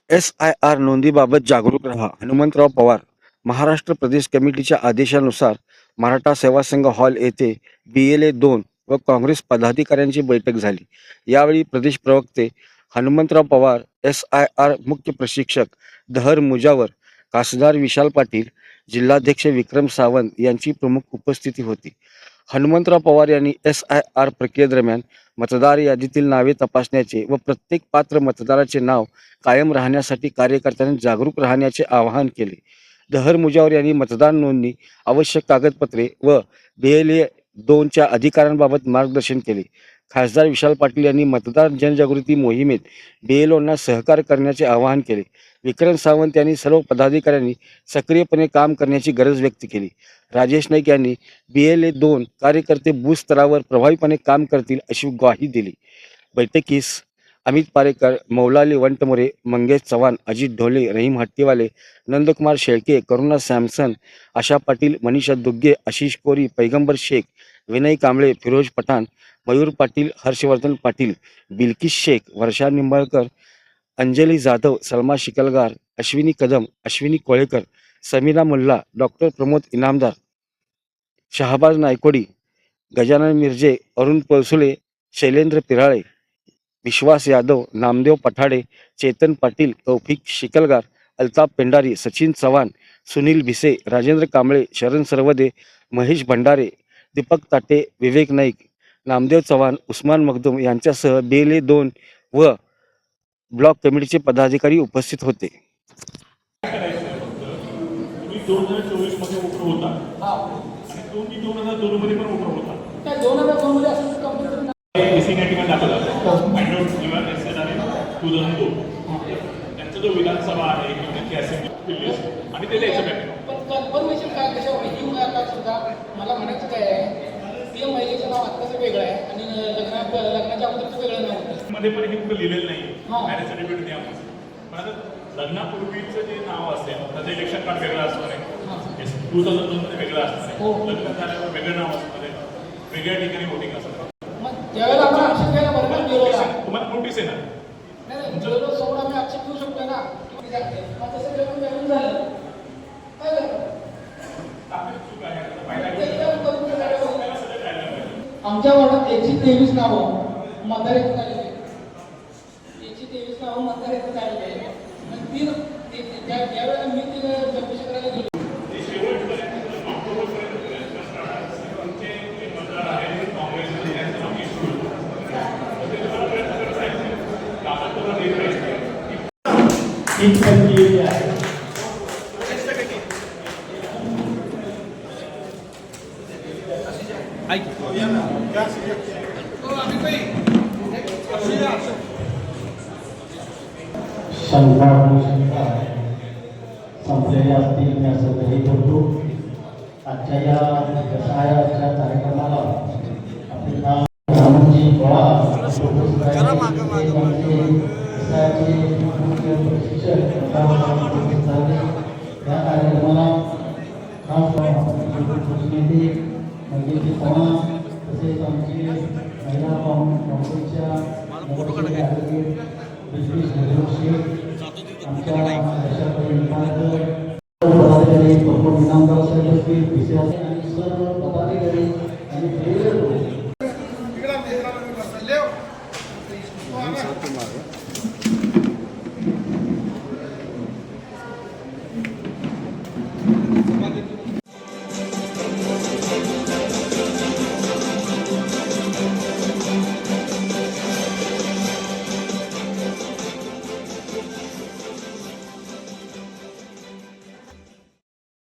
SIR नोंदीबाबत जागरूक रहा. हनुमंतराव पवार. महाराष्ट्र प्रदेश कमिटीच्या आदेशानुसार मराठा सेवा संघ हॉल येथे BLA 2 व काँग्रेस पदाधिकाऱ्यांची बैठक झाली. यावेळी प्रदेश प्रवक्ते हनुमंतराव पवार, SIR मुख्य प्रशिक्षक दहर मुजावर, खासदार विशाल पाटील, जिल्हाध्यक्ष विक्रम सावंत यांची प्रमुख उपस्थिती होती. हनुमंतराव पवार यांनी SIR प्रक्रियेदरम्यान मतदार यादीतील नावे तपासण्याचे व प्रत्येक पात्र मतदाराचे नाव कायम राहण्यासाठी कार्यकर्त्यांनी जागरूक राहण्याचे आवाहन केले. दहर मुजावर यांनी मतदार नोंदणी, आवश्यक कागदपत्रे व BLA 2च्या अधिकारांबाबत मार्गदर्शन केले. खासदार विशाल पाटील यांनी मतदार जनजागृती मोहिमेत BLOंना सहकार्य करण्याचे आवाहन केले. विक्रम सावंत यांनी सर्व पदाधिकाऱ्यांनी सक्रियपणे काम करण्याची गरज व्यक्त केली. राजेश नाईक यांनी BLA 2 कार्यकर्ते बूथ स्तरावर प्रभावीपणे काम करतील अशी ग्वाही दिली. बैठकीस अमित पारेकर, मौलाली वंटमोरे, मंगेश चव्हाण, अजित ढोले, रहीम हट्टीवाले, नंदकुमार शेळके, करुणा सॅमसन, आशा पाटील, मनीषा दुग्गे, आशिष कोरी, पैगंबर शेख, विनय कांबळे, फिरोज पठाण, मयूर पाटील, हर्षवर्धन पाटील, बिल्किस शेख, वर्षा निंबाळकर, अंजली जाधव, सलमा शिकलगार, अश्विनी कदम, अश्विनी कोळेकर, समीरा मुल्ला, डॉक्टर प्रमोद इनामदार, शहाबाज नायकोडी, गजानन मिर्जे, अरुण पळसुले, शैलेंद्र पिराळे, विश्वास यादव, नामदेव पठाडे, चेतन पाटील, तौफिक शिकलगार, अल्ताफ पेंडारी, सचिन चव्हाण, सुनील भिसे, राजेंद्र कांबळे, शरण सरवदे, महेश भंडारे, दीपक ताटे, विवेक नाईक, नामदेव चव्हाण, उस्मान मखदूम यांच्यासह BLA 2 व ब्लॉक कमिटीचे पदाधिकारी उपस्थित होते. 2024 मध्ये उठर होता आणि 2002 मध्ये पण उठर होता. काय 2002 मध्ये असं कंपनी एसीनेटिव्ह दाखल झाला. अँड्रॉइड किंवा एसएन आणि 2002 त्यांचा जो विधानसभा आहे किंवा त्यांची असेंब्ली आणि ते द्यायचं पॅकेट. पण कन्फर्मेशन काय कशावर ही आता सुद्धा मला म्हणायचं काय आहे, ते महिलेचं नाव आत्ताचं वेगळं आहे आणि लग्नाच्या अगोदरचं वेगळं नाव होतं. मध्ये पण हे कुठं लिहिलेलं नाही हां. मॅरेज सर्टिफिकेट द्या. पण आता लग्नापूर्वीचं जे नाव असेल त्याचं इलेक्शन कार्ड वेगळं असणार आहे. 2002 मध्ये वेगळं असणार हो. आहे. लग्न झाल्यावर वेगळं नाव असणार आहे. वेगळ्या ठिकाणी वोटिंग असणार. मग त्यावेळेला आपण आक्षेप घ्यायला बरं ना बिरोला. तुम्हाला नोटीस आहे ना. नाही बिरोला समोर आम्ही आक्षेप घेऊ शकतो ना. मग तसं जेवण वेगळं झालं काय झालं? आमच्या वार्डात 123 नावं मतदार येत झालेले. 123 नावं मतदार येत झालेले. मग ज्यावेळेला मी तिला चौकशी करायला गेलो संपलेले असतील मी असं काही करतो. आजच्या या व्यवसायाच्या कार्यक्रमाला आपले रामजी पवार प्रशिक्षक या कार्यक्रमाला खास प्रतिनिधी मंगेशी चव्हाण तसेच आमचे महिला काँग्रेसच्या बिल्किस शेख, आमच्या